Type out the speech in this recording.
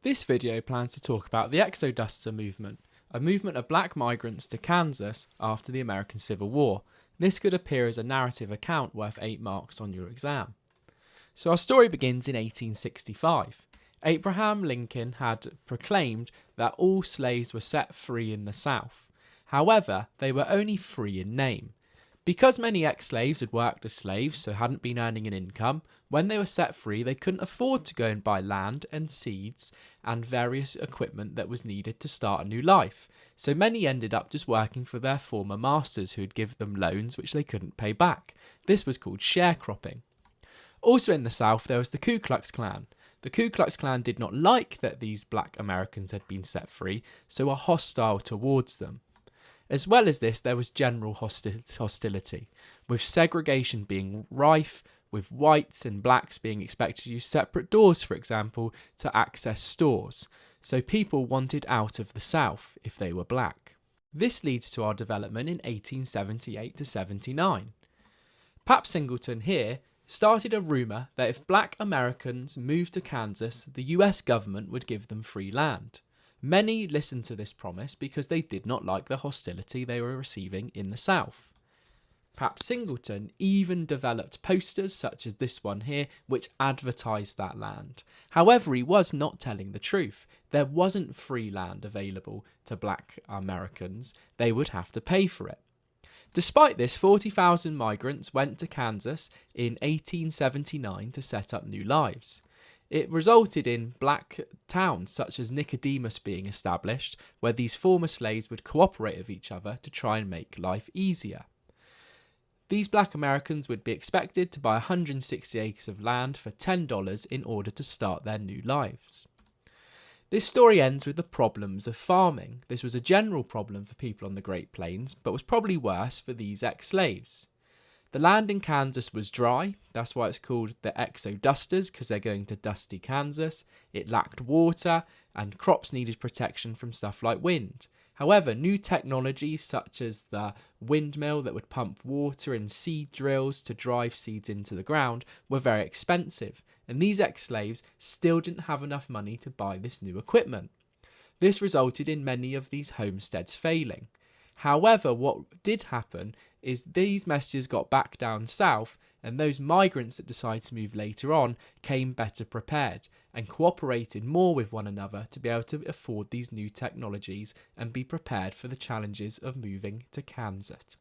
This video plans to talk about the Exoduster movement, a movement of black migrants to Kansas after the American Civil War. This could appear as a narrative account worth 8 marks on your exam. So our story begins in 1865. Abraham Lincoln had proclaimed that all slaves were set free in the South. However, they were only free in name. Because many ex-slaves had worked as slaves, so hadn't been earning an income, when they were set free they couldn't afford to go and buy land and seeds and various equipment that was needed to start a new life. So many ended up just working for their former masters who would give them loans which they couldn't pay back. This was called sharecropping. Also in the South there was the Ku Klux Klan. The Ku Klux Klan did not like that these black Americans had been set free, so were hostile towards them. As well as this, there was general hostility, with segregation being rife, with whites and blacks being expected to use separate doors, for example, to access stores. So people wanted out of the South if they were black. This leads to our development in 1878 to 79. Pap Singleton here started a rumour that if black Americans moved to Kansas, the US government would give them free land. Many listened to this promise because they did not like the hostility they were receiving in the South. Pap Singleton even developed posters such as this one here which advertised that land. However, he was not telling the truth. There wasn't free land available to black Americans. They would have to pay for it. Despite this, 40,000 migrants went to Kansas in 1879 to set up new lives. It resulted in black towns such as Nicodemus being established, where these former slaves would cooperate with each other to try and make life easier. These black Americans would be expected to buy 160 acres of land for $10 in order to start their new lives. This story ends with the problems of farming. This was a general problem for people on the Great Plains, but was probably worse for these ex-slaves. The land in Kansas was dry, that's why it's called the Exodusters, because they're going to dusty Kansas. It lacked water, and crops needed protection from stuff like wind. However, new technologies such as the windmill that would pump water and seed drills to drive seeds into the ground were very expensive, and these ex-slaves still didn't have enough money to buy this new equipment. This resulted in many of these homesteads failing. However, what did happen is these messages got back down south, and those migrants that decided to move later on came better prepared and cooperated more with one another to be able to afford these new technologies and be prepared for the challenges of moving to Kansas.